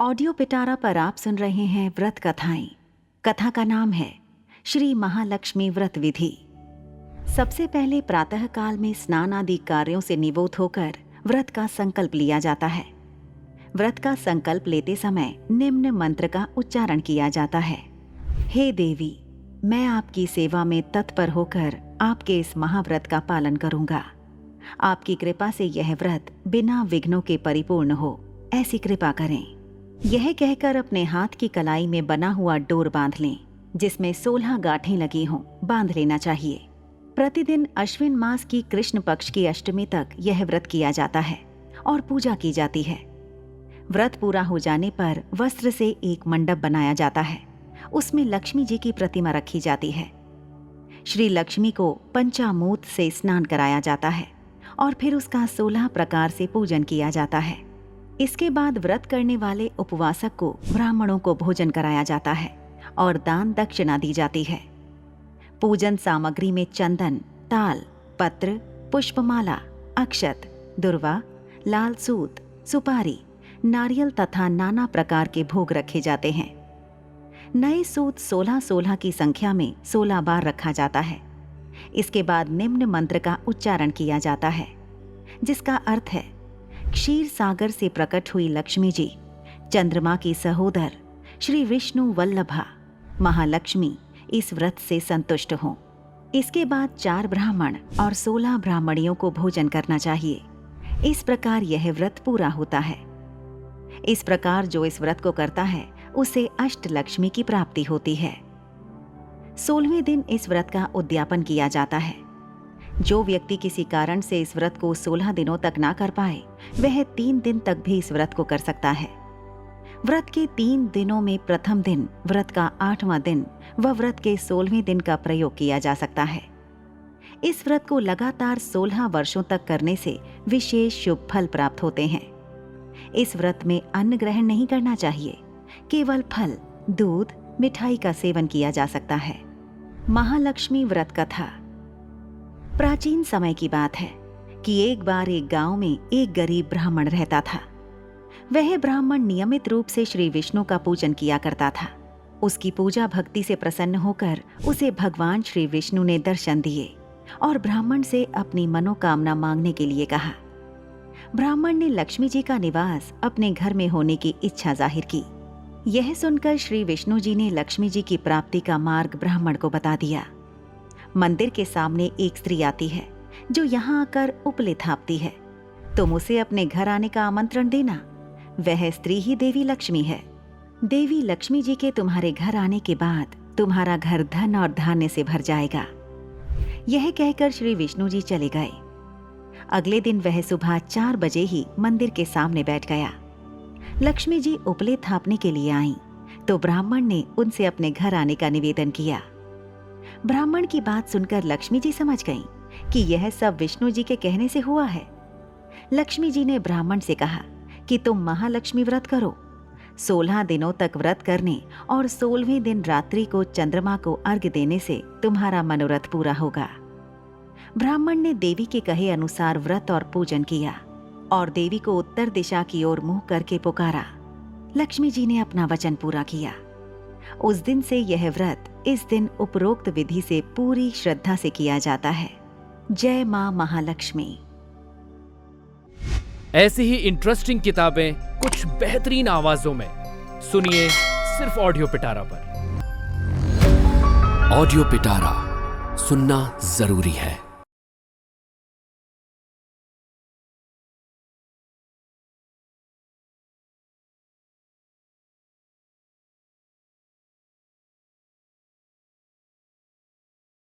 Audio पिटारा पर आप सुन रहे हैं व्रत कथाएं। कथा का नाम है श्री महालक्ष्मी व्रत विधि। सबसे पहले प्रातः काल में स्नान आदि कार्यों से निवृत्त होकर व्रत का संकल्प लिया जाता है। व्रत का संकल्प लेते समय निम्न मंत्र का उच्चारण किया जाता है। हे देवी, मैं आपकी सेवा में तत्पर होकर आपके इस महाव्रत का पालन करूंगा। आपकी कृपा से यह व्रत बिना विघ्नों के परिपूर्ण हो, ऐसी कृपा करें। यह कहकर अपने हाथ की कलाई में बना हुआ डोर बांध लें, जिसमें 16 गांठें लगी हों, बांध लेना चाहिए। प्रतिदिन अश्विन मास की कृष्ण पक्ष की अष्टमी तक यह व्रत किया जाता है और पूजा की जाती है। व्रत पूरा हो जाने पर वस्त्र से एक मंडप बनाया जाता है। उसमें लक्ष्मी जी की प्रतिमा रखी जाती है। श्री लक्ष्मी को पंचामृत से स्नान कराया जाता है और फिर उसका 16 प्रकार से पूजन किया जाता है। इसके बाद व्रत करने वाले उपवासक को ब्राह्मणों को भोजन कराया जाता है और दान दक्षिणा दी जाती है। पूजन सामग्री में चंदन, ताल, पत्र, पुष्पमाला, अक्षत, दुर्वा, लाल सूत, सुपारी, नारियल तथा नाना प्रकार के भोग रखे जाते हैं। नए सूत 16-16 की संख्या में 16 बार रखा जाता है। इसके बाद निम्न मंत्र का उच्चारण किया जाता है, जिसका अर्थ है, क्षीर सागर से प्रकट हुई लक्ष्मी जी, चंद्रमा की सहोदर श्री विष्णु वल्लभा महालक्ष्मी इस व्रत से संतुष्ट हों। इसके बाद 4 ब्राह्मण और 16 ब्राह्मणियों को भोजन करना चाहिए। इस प्रकार यह व्रत पूरा होता है। इस प्रकार जो इस व्रत को करता है उसे अष्टलक्ष्मी की प्राप्ति होती है। 16वें दिन इस व्रत का उद्यापन किया जाता है। जो व्यक्ति किसी कारण से इस व्रत को 16 दिनों तक ना कर पाए, वह 3 दिन तक भी इस व्रत को कर सकता है। व्रत के 3 दिनों में प्रथम दिन, व्रत का 8वां दिन व व्रत के 16वें दिन का प्रयोग किया जा सकता है। इस व्रत को लगातार 16 वर्षों तक करने से विशेष शुभ फल प्राप्त होते हैं। इस व्रत में अन्न ग्रहण नहीं करना चाहिए, केवल फल, दूध, मिठाई का सेवन किया जा सकता है। महालक्ष्मी व्रत कथा। प्राचीन समय की बात है कि एक बार एक गांव में एक गरीब ब्राह्मण रहता था। वह ब्राह्मण नियमित रूप से श्री विष्णु का पूजन किया करता था। उसकी पूजा भक्ति से प्रसन्न होकर उसे भगवान श्री विष्णु ने दर्शन दिए और ब्राह्मण से अपनी मनोकामना मांगने के लिए कहा। ब्राह्मण ने लक्ष्मी जी का निवास अपने घर में होने की इच्छा जाहिर की। यह सुनकर श्री विष्णु जी ने लक्ष्मी जी की प्राप्ति का मार्ग ब्राह्मण को बता दिया। मंदिर के सामने एक स्त्री आती है जो यहाँ आकर उपले थापती है। तुम उसे अपने घर आने का आमंत्रण देना। वह स्त्री ही देवी लक्ष्मी है। देवी लक्ष्मी जी के तुम्हारे घर आने के बाद तुम्हारा घर धन और धान्य से भर जाएगा। यह कहकर श्री विष्णु जी चले गए। अगले दिन वह सुबह 4 बजे ही मंदिर के सामने बैठ गया। लक्ष्मी जी उपले थापने के लिए आईं, तो ब्राह्मण ने उनसे अपने घर आने का निवेदन किया। ब्राह्मण की बात सुनकर लक्ष्मी जी समझ गईं कि यह सब विष्णु जी के कहने से हुआ है। लक्ष्मी जी ने ब्राह्मण से कहा कि तुम महालक्ष्मी व्रत करो। 16 दिनों तक व्रत करने और 16वें दिन रात्रि को चंद्रमा को अर्घ्य देने से तुम्हारा मनोरथ पूरा होगा। ब्राह्मण ने देवी के कहे अनुसार व्रत और पूजन किया और देवी को उत्तर दिशा की ओर मुंह करके पुकारा। लक्ष्मी जी ने अपना वचन पूरा किया। उस दिन से यह व्रत इस दिन उपरोक्त विधि से पूरी श्रद्धा से किया जाता है। जय मां महालक्ष्मी। ऐसी ही इंटरेस्टिंग किताबें कुछ बेहतरीन आवाजों में सुनिए सिर्फ ऑडियो पिटारा पर। ऑडियो पिटारा सुनना जरूरी है।